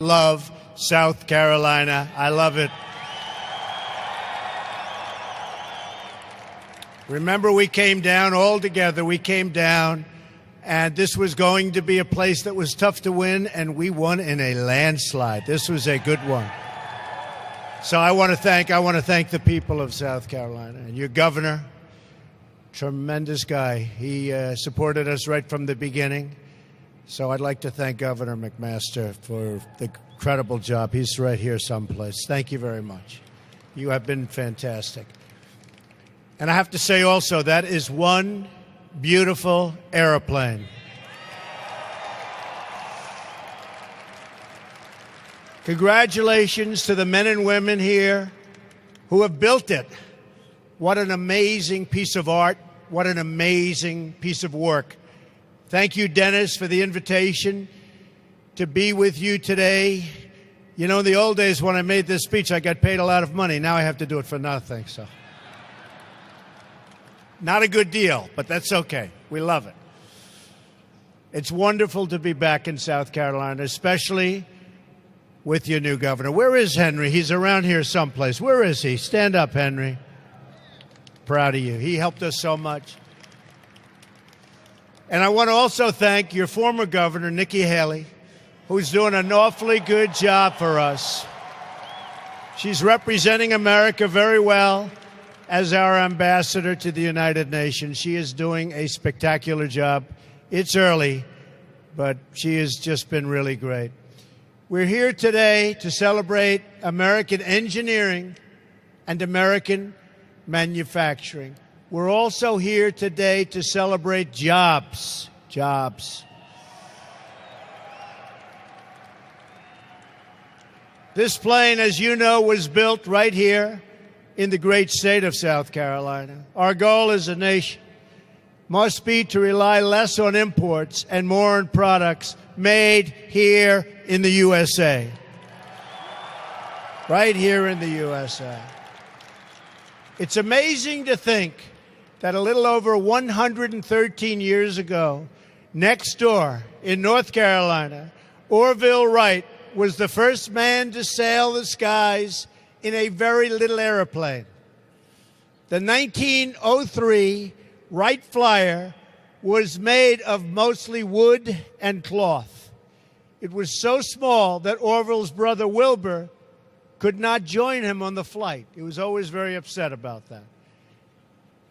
Love South Carolina. I love it. Remember, we came down all together. We came down, and this was going to be a place that was tough to win, and we won in a landslide. This was a good one. So I want to thank the people of South Carolina and your governor. Tremendous guy. He supported us right from the beginning. So I'd like to thank Governor McMaster for the incredible job. He's right here someplace. Thank you very much. You have been fantastic. And I have to say also, that is one beautiful airplane. Congratulations to the men and women here who have built it. What an amazing piece of art. What an amazing piece of work. Thank you, Dennis, for the invitation to be with you today. You know, in the old days when I made this speech, I got paid a lot of money. Now I have to do it for nothing, so. Not a good deal, but that's okay. We love it. It's wonderful to be back in South Carolina, especially with your new governor. Where is Henry? He's around here someplace. Where is he? Stand up, Henry. Proud of you. He helped us so much. And I want to also thank your former governor, Nikki Haley, who's doing an awfully good job for us. She's representing America very well as our ambassador to the United Nations. She is doing a spectacular job. It's early, but she has just been really great. We're here today to celebrate American engineering and American manufacturing. We're also here today to celebrate jobs. Jobs. This plane, as you know, was built right here in the great state of South Carolina. Our goal as a nation must be to rely less on imports and more on products made here in the USA. Right here in the USA. It's amazing to think that a little over 113 years ago, next door in North Carolina, Orville Wright was the first man to sail the skies in a very little airplane. The 1903 Wright Flyer was made of mostly wood and cloth. It was so small that Orville's brother Wilbur could not join him on the flight. He was always very upset about that.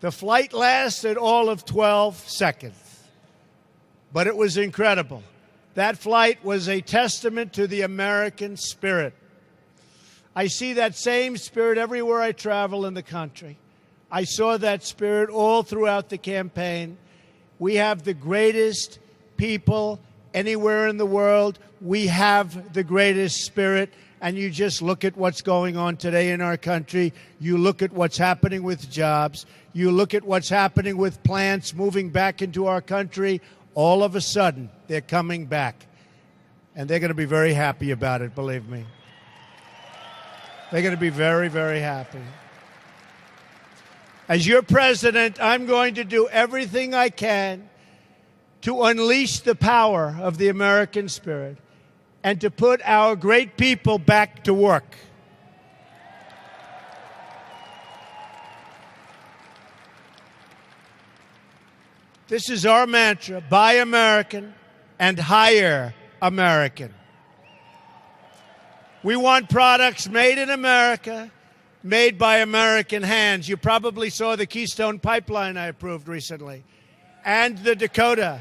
The flight lasted all of 12 seconds, but it was incredible. That flight was a testament to the American spirit. I see that same spirit everywhere I travel in the country. I saw that spirit all throughout the campaign. We have the greatest people anywhere in the world. We have the greatest spirit. And you just look at what's going on today in our country. You look at what's happening with jobs. You look at what's happening with plants moving back into our country. All of a sudden, they're coming back. And they're going to be very happy about it, believe me. They're going to be very, very happy. As your president, I'm going to do everything I can to unleash the power of the American spirit and to put our great people back to work. This is our mantra: buy American and hire American. We want products made in America, made by American hands. You probably saw the Keystone Pipeline I approved recently, and the Dakota.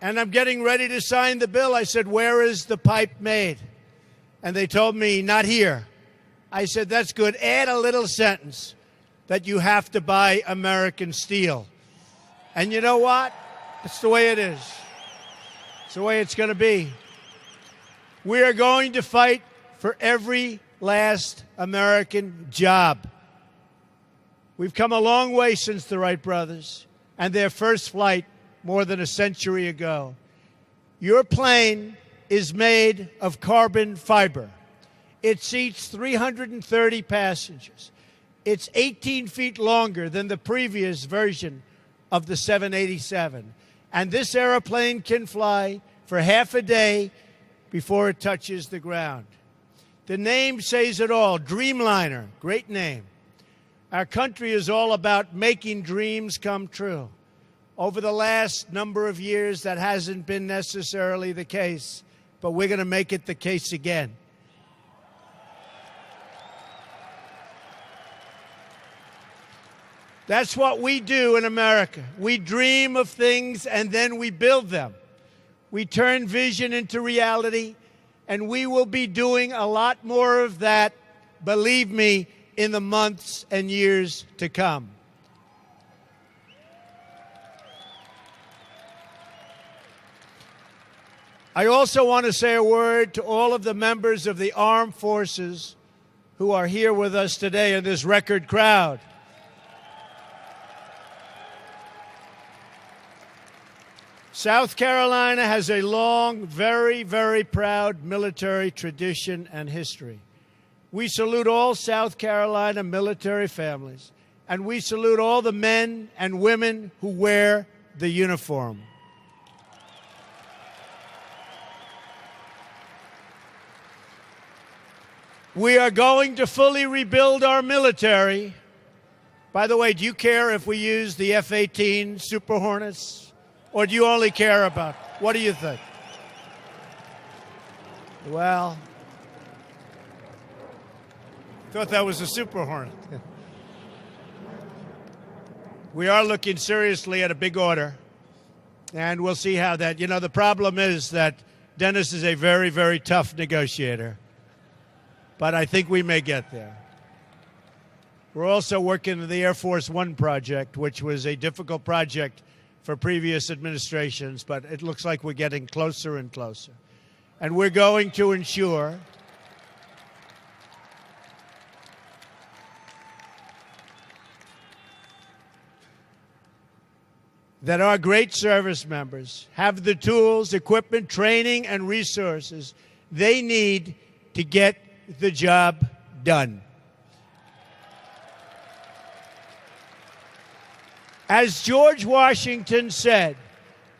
And I'm getting ready to sign the bill. I said, where is the pipe made? And they told me, not here. I said, that's good. Add a little sentence that you have to buy American steel. And you know what? It's the way it is. It's the way it's going to be. We are going to fight for every last American job. We've come a long way since the Wright brothers and their first flight more than a century ago. Your plane is made of carbon fiber. It seats 330 passengers. It's 18 feet longer than the previous version of the 787. And this airplane can fly for half a day before it touches the ground. The name says it all, Dreamliner, great name. Our country is all about making dreams come true. Over the last number of years, that hasn't been necessarily the case, but we're going to make it the case again. That's what we do in America. We dream of things and then we build them. We turn vision into reality, and we will be doing a lot more of that, believe me, in the months and years to come. I also want to say a word to all of the members of the armed forces who are here with us today in this record crowd. South Carolina has a long, very, very proud military tradition and history. We salute all South Carolina military families, and we salute all the men and women who wear the uniform. We are going to fully rebuild our military. By the way, do you care if we use the F-18 Super Hornets? Or do you only care about, what do you think? Well, thought that was a Super Hornet. We are looking seriously at a big order, and we'll see how that, the problem is that Dennis is a very, very tough negotiator, but I think we may get there. We're also working on the Air Force One project, which was a difficult project for previous administrations, but it looks like we're getting closer and closer. And we're going to ensure that our great service members have the tools, equipment, training, and resources they need to get the job done. As George Washington said,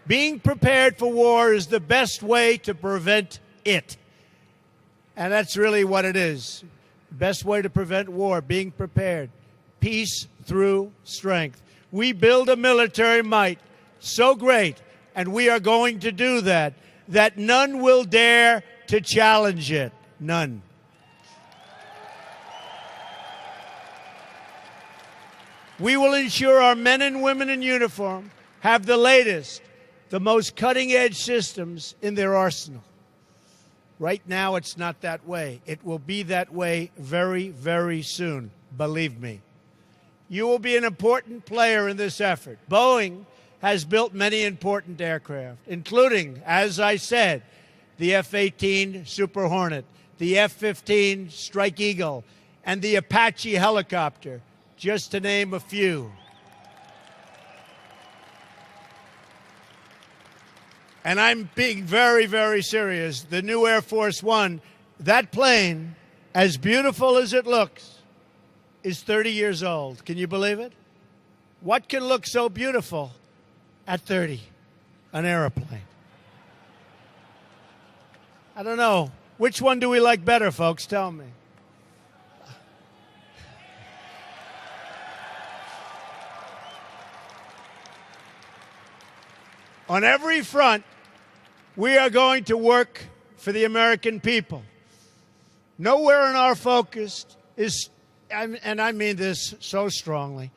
being prepared for war is the best way to prevent it. And that's really what it is. The best way to prevent war, being prepared. Peace through strength. We build a military might so great, and we are going to do that none will dare to challenge it. None. We will ensure our men and women in uniform have the latest, the most cutting-edge systems in their arsenal. Right now, it's not that way. It will be that way very, very soon, believe me. You will be an important player in this effort. Boeing has built many important aircraft, including, as I said, the F-18 Super Hornet, the F-15 Strike Eagle, and the Apache helicopter, just to name a few. And I'm being very, very serious. The new Air Force One, that plane, as beautiful as it looks, is 30 years old. Can you believe it? What can look so beautiful at 30? An airplane. I don't know. Which one do we like better, folks? Tell me. On every front, we are going to work for the American people. Nowhere in our focus is, and I mean this so strongly,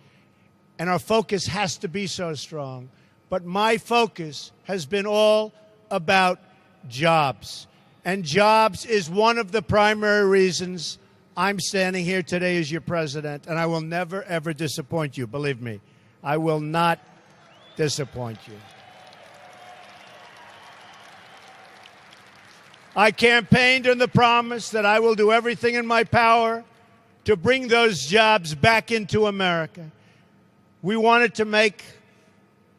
and our focus has to be so strong, but my focus has been all about jobs. And jobs is one of the primary reasons I'm standing here today as your president, and I will never, ever disappoint you. Believe me, I will not disappoint you. I campaigned on the promise that I will do everything in my power to bring those jobs back into America. We wanted to make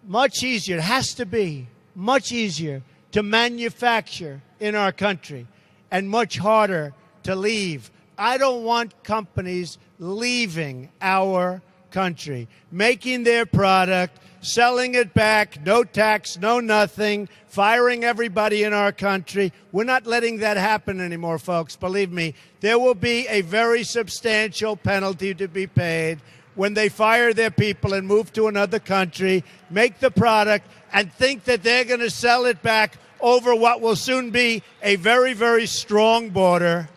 much easier, it has to be much easier to manufacture in our country and much harder to leave. I don't want companies leaving our country, making their product, selling it back, no tax, no nothing, firing everybody in our country. We're not letting that happen anymore, folks. Believe me, there will be a very substantial penalty to be paid when they fire their people and move to another country, make the product, and think that they're going to sell it back over what will soon be a very, very strong border.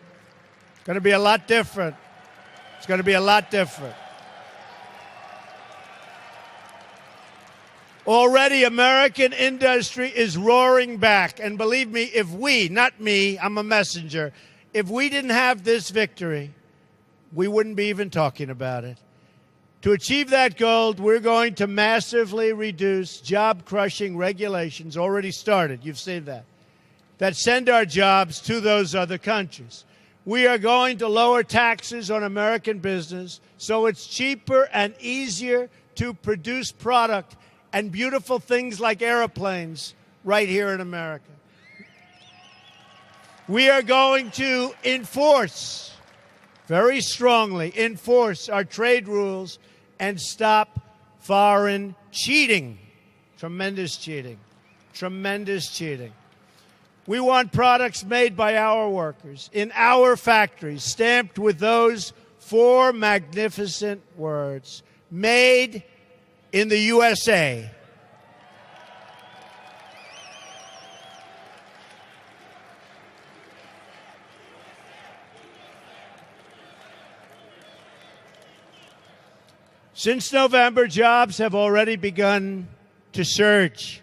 It's going to be a lot different. It's going to be a lot different. Already, American industry is roaring back. And believe me, if we, not me, I'm a messenger, if we didn't have this victory, we wouldn't be even talking about it. To achieve that goal, we're going to massively reduce job-crushing regulations, already started, you've seen that send our jobs to those other countries. We are going to lower taxes on American business so it's cheaper and easier to produce product and beautiful things like airplanes right here in America. We are going to enforce, very strongly, enforce our trade rules and stop foreign cheating. Tremendous cheating. Tremendous cheating. We want products made by our workers in our factories, stamped with those 4 magnificent words: made in the USA. Since November, jobs have already begun to surge.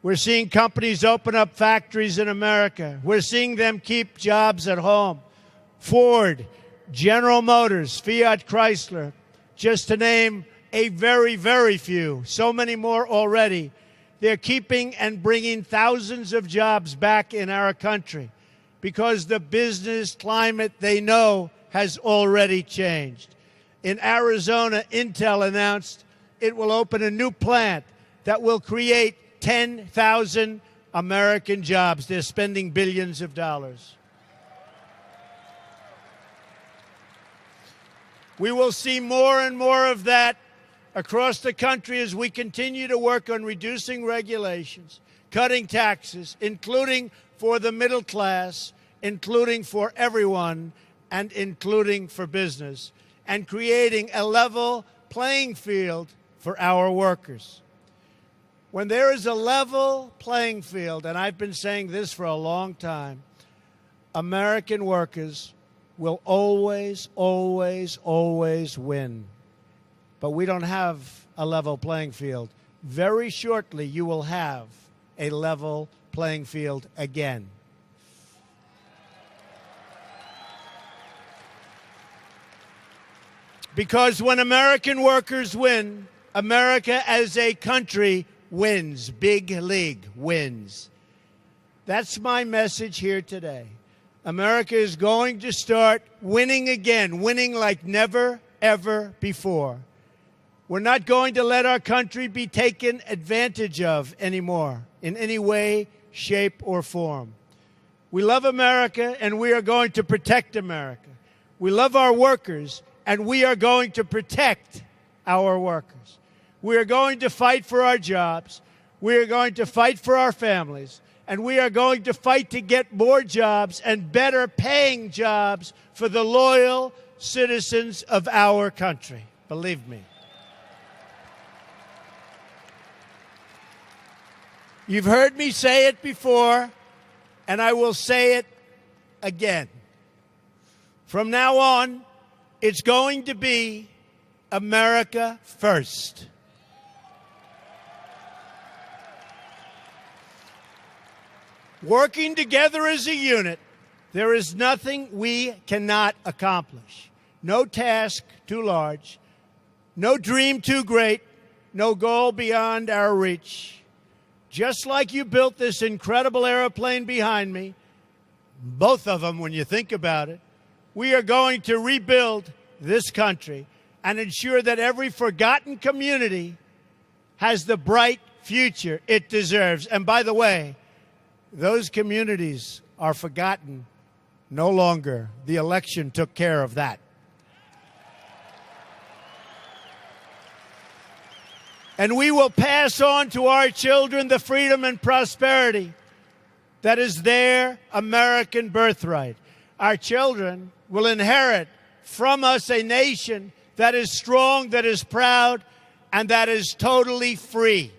We're seeing companies open up factories in America. We're seeing them keep jobs at home. Ford, General Motors, Fiat Chrysler, just to name a very, very few. So many more already. They're keeping and bringing thousands of jobs back in our country because the business climate they know has already changed. In Arizona, Intel announced it will open a new plant that will create 10,000 American jobs. They're spending billions of dollars. We will see more and more of that across the country as we continue to work on reducing regulations, cutting taxes, including for the middle class, including for everyone, and including for business, and creating a level playing field for our workers. When there is a level playing field, and I've been saying this for a long time, American workers will always, always, always win. But we don't have a level playing field. Very shortly, you will have a level playing field again. Because when American workers win, America as a country wins. Big league wins. That's my message here today. America is going to start winning again, winning like never, ever before. We're not going to let our country be taken advantage of anymore in any way, shape, or form. We love America, and we are going to protect America. We love our workers, and we are going to protect our workers. We are going to fight for our jobs. We are going to fight for our families. And we are going to fight to get more jobs and better paying jobs for the loyal citizens of our country. Believe me. You've heard me say it before, and I will say it again. From now on, it's going to be America first. Working together as a unit, there is nothing we cannot accomplish. No task too large, no dream too great, no goal beyond our reach. Just like you built this incredible airplane behind me, both of them when you think about it, we are going to rebuild this country and ensure that every forgotten community has the bright future it deserves. And by the way, those communities are forgotten no longer. The election took care of that. And we will pass on to our children the freedom and prosperity that is their American birthright. Our children will inherit from us a nation that is strong, that is proud, and that is totally free.